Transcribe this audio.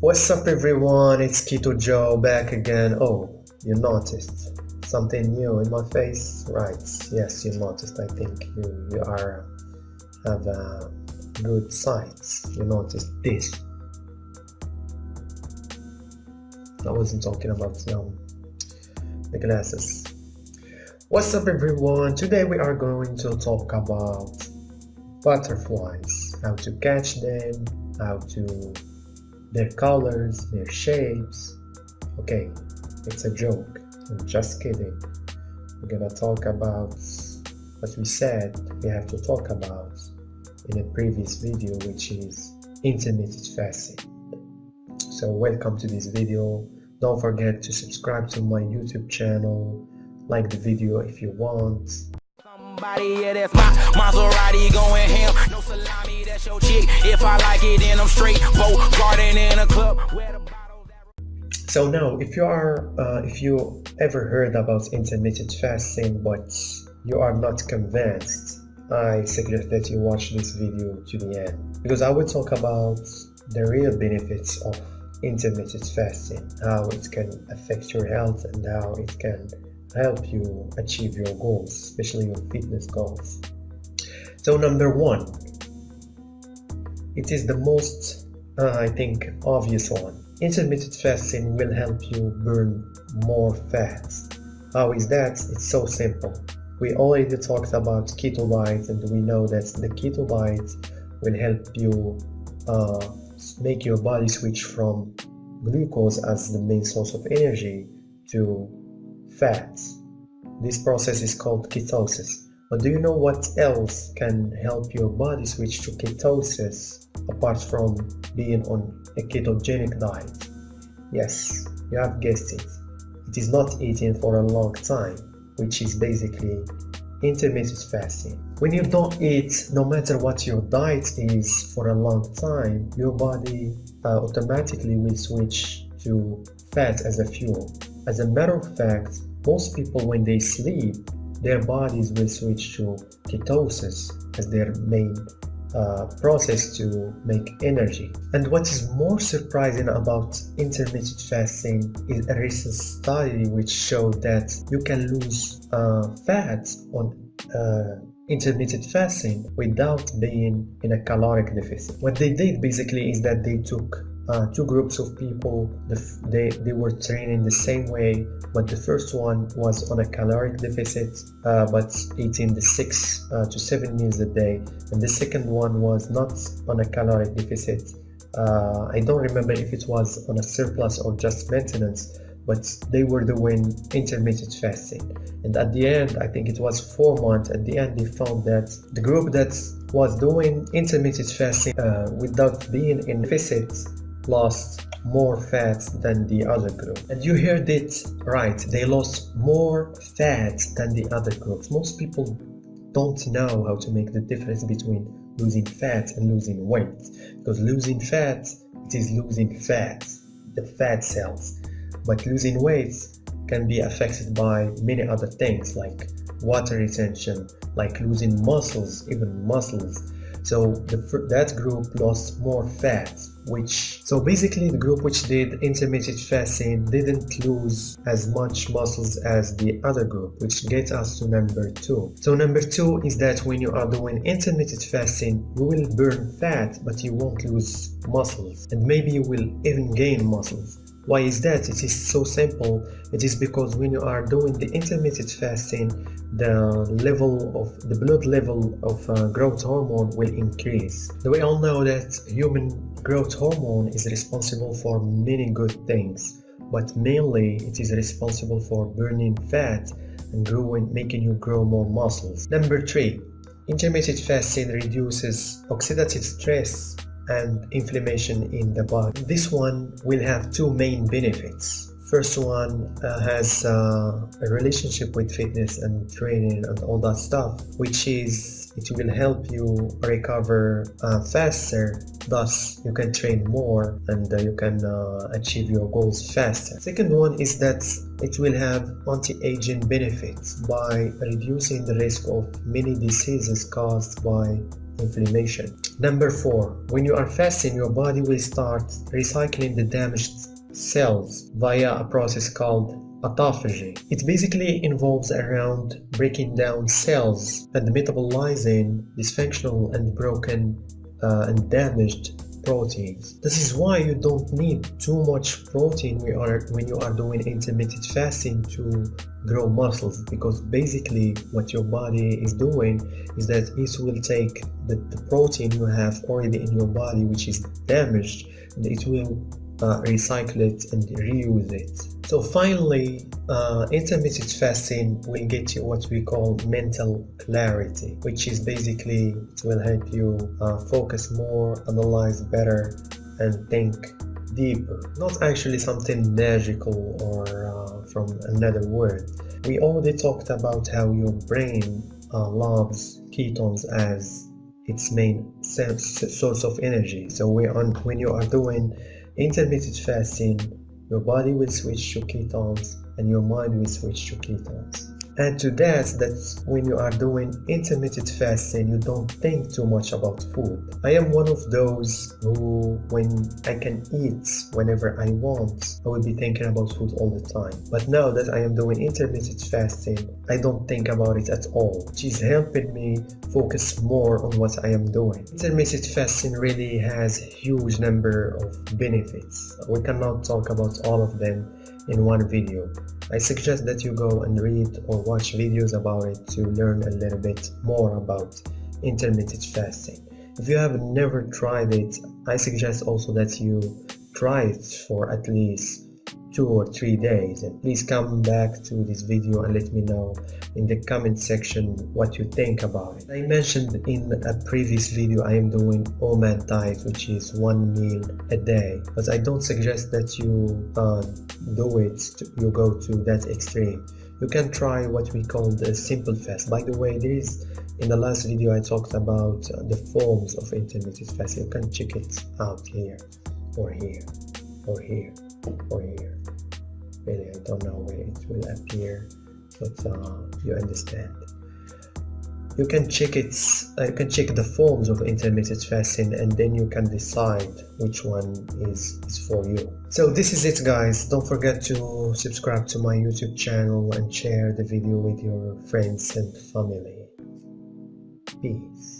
What's up everyone, it's Keto Joe back again. Oh, you noticed something new in my face? Right, yes, you noticed. I think you have good sights. You noticed this. I wasn't talking about the glasses. What's up everyone, today we are going to talk about butterflies, how to catch them, their colors, their shapes. Okay, it's a joke, I'm just kidding. We're gonna talk about what we said we have to talk about in a previous video, which is intermittent fasting. So welcome to this video. Don't forget to subscribe to my YouTube channel, like the video if you want. Somebody, yeah, that's my Maserati going ham. No salami, that's your chick. If I like it, then I'm straight. Boat garden in a club. So now, if you ever heard about intermittent fasting but you are not convinced, I suggest that you watch this video to the end, because I will talk about the real benefits of intermittent fasting, how it can affect your health and how it can help you achieve your goals, especially your fitness goals. So number one, it is the most I think obvious one. Intermittent fasting will help you burn more fat. How is that? It's so simple. We already talked about keto diet, and we know that the keto diet will help you make your body switch from glucose as the main source of energy to fats. This process is called ketosis. But do you know what else can help your body switch to ketosis apart from being on a ketogenic diet? Yes, you have guessed it. It is not eating for a long time, which is basically intermittent fasting. When you don't eat, no matter what your diet is, for a long time, your body automatically will switch to fat as a fuel. As a matter of fact, most people, when they sleep, their bodies will switch to ketosis as their main process to make energy. And what is more surprising about intermittent fasting is a recent study which showed that you can lose fat on intermittent fasting without being in a caloric deficit. What they did basically is that they took two groups of people. They were training the same way, but the first one was on a caloric deficit but eating the 6 to 7 meals a day, and the second one was not on a caloric deficit. I don't remember if it was on a surplus or just maintenance, but they were doing intermittent fasting. And at the end, I think it was 4 months, at the end they found that the group that was doing intermittent fasting without being in deficit lost more fat than the other group. And you heard it right, they lost more fat than the other groups. Most people don't know how to make the difference between losing fat and losing weight, because losing fat, it is losing fat, the fat cells, but losing weight can be affected by many other things like water retention, like losing muscles, even muscles. So that group lost more fat, so basically the group which did intermittent fasting didn't lose as much muscles as the other group, which gets us to number 2. So number 2 is that when you are doing intermittent fasting, you will burn fat but you won't lose muscles, and maybe you will even gain muscles. Why is that? It is so simple. It is because when you are doing the intermittent fasting, the blood level of growth hormone will increase. We all know that human growth hormone is responsible for many good things, but mainly it is responsible for burning fat and making you grow more muscles. Number 3, intermittent fasting reduces oxidative stress and inflammation in the body. This one will have 2 main benefits. First one has a relationship with fitness and training and all that stuff, which is it will help you recover faster, thus you can train more and you can achieve your goals faster. Second one is that it will have anti-aging benefits by reducing the risk of many diseases caused by inflammation. Number 4, when you are fasting, your body will start recycling the damaged cells via a process called autophagy. It basically involves around breaking down cells and metabolizing dysfunctional and broken and damaged proteins. This is why you don't need too much protein when you are doing intermittent fasting to grow muscles, because basically what your body is doing is that it will take the protein you have already in your body, which is damaged, and it will recycle it and reuse it. So finally, intermittent fasting will get you what we call mental clarity, which is basically it will help you focus more, analyze better, and think deeper. Not actually something magical or from another word. We already talked about how your brain loves ketones as its main source of energy. So when you are doing intermittent fasting, your body will switch to ketones and your mind will switch to ketones. Add to that's when you are doing intermittent fasting, you don't think too much about food. I am one of those who, when I can eat whenever I want, I will be thinking about food all the time. But now that I am doing intermittent fasting, I don't think about it at all, which is helping me focus more on what I am doing. Intermittent fasting really has a huge number of benefits. We cannot talk about all of them in one video. I suggest that you go and read or watch videos about it to learn a little bit more about intermittent fasting. If you have never tried it, I suggest also that you try it for at least 2 or 3 days, and please come back to this video and let me know in the comment section what you think about it. I mentioned in a previous video I am doing Almond diet, which is 1 meal a day, but I don't suggest that you you go to that extreme. You can try what we call the simple fast. By the way, in the last video I talked about the forms of intermittent fast. You can check it out here or here or here or here. Really, I don't know where it will appear, but you understand. You can check it. You can check the forms of intermittent fasting, and then you can decide which one is for you. So this is it, guys. Don't forget to subscribe to my YouTube channel and share the video with your friends and family. Peace.